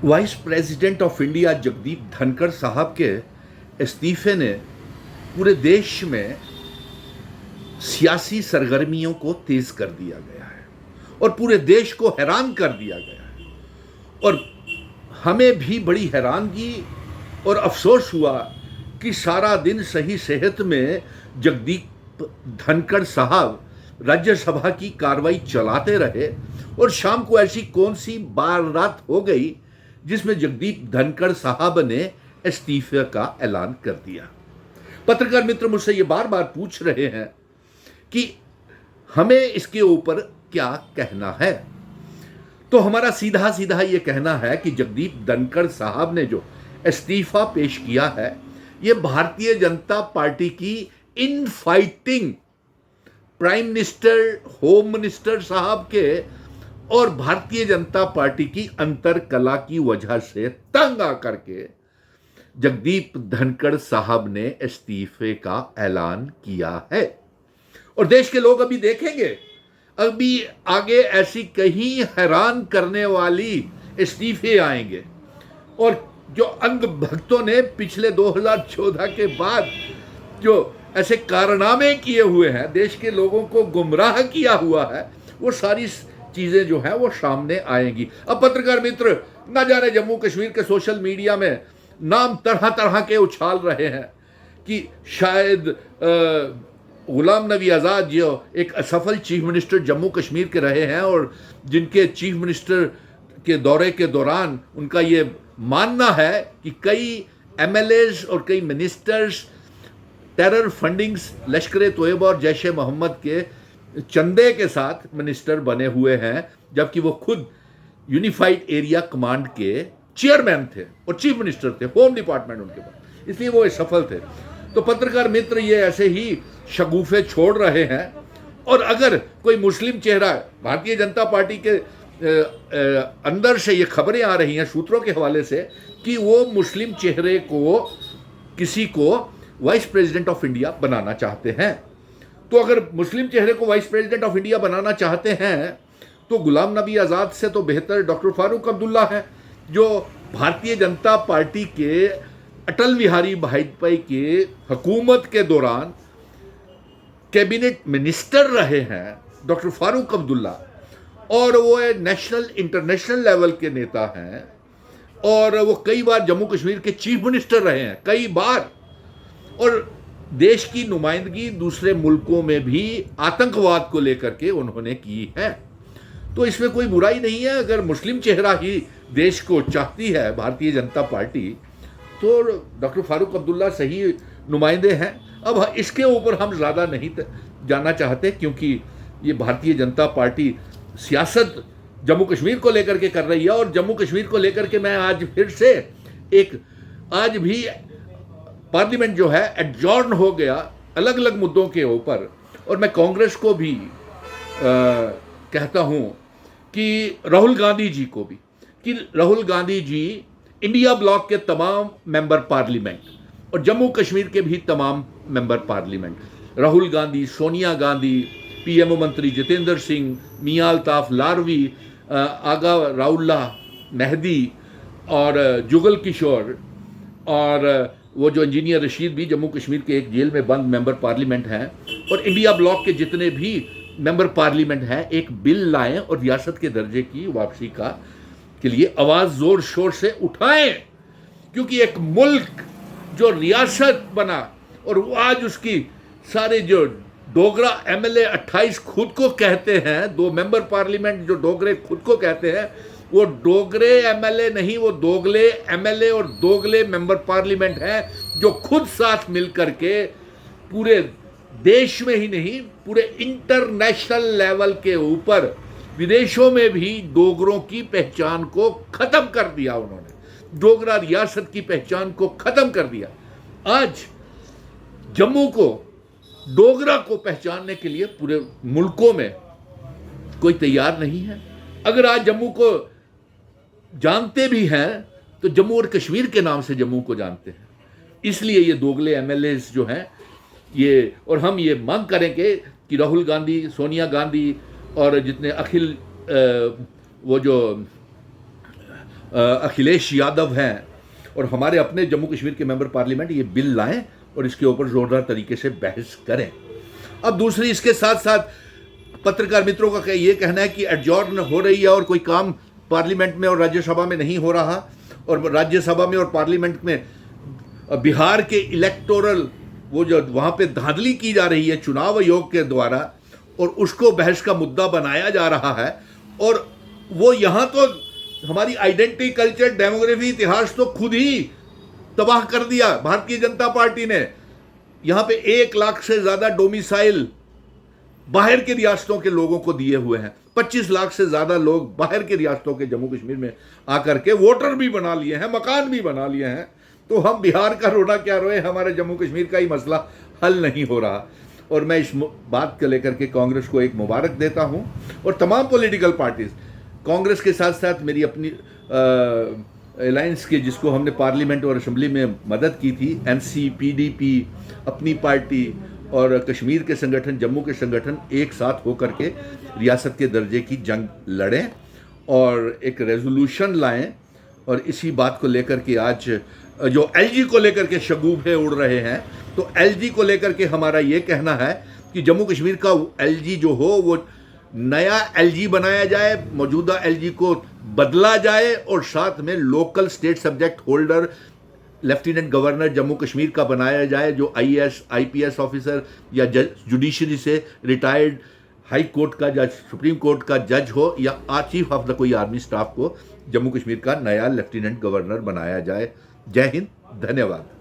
Vice president of India Jagdeep Dhankhar साहब के इस्तीफे ने पूरे देश में सियासी सरगर्मियों को तेज कर दिया गया है और पूरे देश को हैरान कर दिया गया है। और हमें भी बड़ी हैरानगी और अफसोस हुआ कि सारा दिन सही सेहत में जगदीप धनखड़ साहब राज्यसभा की कार्रवाई चलाते रहे और शाम को ऐसी कौन सी बात हो गई जिसमें जगदीप धनखड़ साहब ने इस्तीफे का ऐलान कर दिया। पत्रकार मित्र मुझसे ये बार बार पूछ रहे हैं कि हमें इसके ऊपर क्या कहना है। तो हमारा सीधा सीधा ये कहना है कि जगदीप धनखड़ साहब ने जो इस्तीफा पेश किया है, ये भारतीय जनता पार्टी की in fighting prime minister, home minister साहब के और भारतीय जनता पार्टी की अंतर कला की वजह से तंग आकर के जगदीप धनखड़ साहब ने इस्तीफे का ऐलान किया है। और देश के लोग अभी देखेंगे, अभी आगे ऐसी कहीं हैरान करने वाली इस्तीफे आएंगे। और जो अंग भक्तों ने पिछले 2014 के बाद जो ऐसे कारनामे किए हुए हैं, देश के लोगों को गुमराह किया हुआ है, वो सारी चीजें जो हैं वो सामने आएंगी। अब पत्रकार मित्र ना जाने जम्मू कश्मीर के सोशल मीडिया में नाम तरह तरह के उछाल रहे हैं कि शायद गुलाम नबी आज़ाद जो एक असफल चीफ मिनिस्टर जम्मू कश्मीर के रहे हैं और जिनके चीफ मिनिस्टर के दौरे के दौरान उनका ये मानना है कि कई एमएलएज और कई मिनिस्टर्स टेरर फंडिंग्स, लश्कर तोयबा और जैश ए मोहम्मद के चंदे के साथ मिनिस्टर बने हुए हैं, जबकि वो खुद यूनिफाइड एरिया कमांड के चेयरमैन थे और चीफ मिनिस्टर थे, होम डिपार्टमेंट उनके पास, इसलिए वो सफल थे। तो पत्रकार मित्र ये ऐसे ही शगुफे छोड़ रहे हैं। और अगर कोई मुस्लिम चेहरा, भारतीय जनता पार्टी के अंदर से ये खबरें आ रही हैं सूत्रों के हवाले से कि वो मुस्लिम चेहरे को किसी को वाइस प्रेसिडेंट ऑफ इंडिया बनाना चाहते हैं। तो अगर मुस्लिम चेहरे को वाइस प्रेसिडेंट ऑफ इंडिया बनाना चाहते हैं तो गुलाम नबी आज़ाद से तो बेहतर डॉक्टर फारूक अब्दुल्ला है, जो भारतीय जनता पार्टी के अटल बिहारी वाजपेयी के हुकूमत के दौरान कैबिनेट मिनिस्टर रहे हैं, डॉक्टर फारूक अब्दुल्ला। और वो नेशनल इंटरनेशनल लेवल के नेता हैं और वो कई बार जम्मू कश्मीर के चीफ मिनिस्टर रहे हैं, कई बार। और देश की नुमाइंदगी दूसरे मुल्कों में भी आतंकवाद को लेकर के उन्होंने की है। तो इसमें कोई बुराई नहीं है। अगर मुस्लिम चेहरा ही देश को चाहती है भारतीय जनता पार्टी, तो डॉक्टर फारूक अब्दुल्ला सही नुमाइंदे हैं। अब इसके ऊपर हम ज़्यादा नहीं जाना चाहते, क्योंकि ये भारतीय जनता पार्टी सियासत जम्मू कश्मीर को लेकर के कर रही है। और जम्मू कश्मीर को लेकर के मैं आज फिर से आज भी पार्लियामेंट जो है एडजॉर्न हो गया अलग अलग मुद्दों के ऊपर। और मैं कांग्रेस को भी कहता हूं कि राहुल गांधी जी को भी, कि राहुल गांधी जी इंडिया ब्लॉक के तमाम मेंबर पार्लियामेंट और जम्मू कश्मीर के भी तमाम member parliament, Rahul Gandhi, Sonia Gandhi, PMO मंत्री जितेंद्र सिंह, मियां अल्ताफ लारवी, आगा राउल्ला मेहदी और जुगल किशोर और वो जो इंजीनियर रशीद भी जम्मू कश्मीर के एक जेल में बंद मेंबर पार्लियामेंट हैं, और इंडिया ब्लॉक के जितने भी मेंबर पार्लियामेंट हैं, एक बिल लाएं और रियासत के दर्जे की वापसी के लिए आवाज़ ज़ोर शोर से उठाएं। क्योंकि एक मुल्क जो रियासत बना और वो आज उसकी सारे जो डोगरा एमएलए 28 खुद को कहते हैं, 2 मेंबर पार्लियामेंट जो डोगरे खुद को कहते हैं, वो डोगरे एमएलए नहीं, वो दोगले एमएलए और दोगले मेंबर पार्लियामेंट हैं, जो खुद साथ मिलकर के पूरे देश में ही नहीं, पूरे इंटरनेशनल लेवल के ऊपर विदेशों में भी डोगरों की पहचान को खत्म कर दिया। उन्होंने डोगरा रियासत की पहचान को खत्म कर दिया। आज जम्मू को डोगरा को पहचानने के लिए पूरे मुल्कों में कोई तैयार नहीं है। अगर आज जम्मू को जानते भी हैं तो जम्मू और कश्मीर के नाम से जम्मू को जानते हैं। इसलिए ये दोगले एमएलएस जो हैं ये, और हम ये मांग करेंगे कि राहुल गांधी, सोनिया गांधी और जितने अखिल वो जो अखिलेश यादव हैं और हमारे अपने जम्मू कश्मीर के मेंबर पार्लियामेंट ये बिल लाएं और इसके ऊपर जोरदार तरीके से बहस करें। अब दूसरी, इसके साथ साथ पत्रकार मित्रों का ये कहना है कि एडजॉर्न हो रही है और कोई काम पार्लियामेंट में और राज्यसभा में नहीं हो रहा, और राज्यसभा में और पार्लियामेंट में बिहार के इलेक्टोरल वो जो वहाँ पे धांधली की जा रही है चुनाव आयोग के द्वारा, और उसको बहस का मुद्दा बनाया जा रहा है। और वो यहाँ तो हमारी आइडेंटिटी, कल्चर, डेमोग्राफी, इतिहास तो खुद ही तबाह कर दिया भारतीय जनता पार्टी ने। यहाँ पे 1 लाख से ज़्यादा डोमिसाइल बाहर के रियासतों के लोगों को दिए हुए हैं। 25 लाख से ज़्यादा लोग बाहर के रियासतों के जम्मू कश्मीर में आकर के वोटर भी बना लिए हैं, मकान भी बना लिए हैं। तो हम बिहार का रोना क्या रोए, हमारे जम्मू कश्मीर का ही मसला हल नहीं हो रहा। और मैं इस बात को लेकर के कांग्रेस को एक मुबारक देता हूं और तमाम पॉलिटिकल पार्टीज, कांग्रेस के साथ साथ मेरी अपनी अलायंस के, जिसको हमने पार्लियामेंट और असेंबली में मदद की थी, एनसी, पीडीपी, अपनी पार्टी और कश्मीर के संगठन, जम्मू के संगठन एक साथ होकर के रियासत के दर्जे की जंग लड़ें और एक रेजोल्यूशन लाएं। और इसी बात को लेकर के आज जो एलजी को लेकर के शगुफे उड़ रहे हैं, तो एलजी को लेकर के हमारा ये कहना है कि जम्मू कश्मीर का एलजी जो हो वो नया एलजी बनाया जाए, मौजूदा एलजी को बदला जाए और साथ में local state subject holder lieutenant governor Jammu Kashmir का बनाया जाए, जो आईएएस, आईपीएस ऑफिसर या जुडिशरी से रिटायर्ड हाई कोर्ट का जज, सुप्रीम कोर्ट का जज हो, या चीफ ऑफ द कोई आर्मी स्टाफ को जम्मू कश्मीर का नया लेफ्टिनेंट गवर्नर बनाया जाए। जय हिंद, धन्यवाद।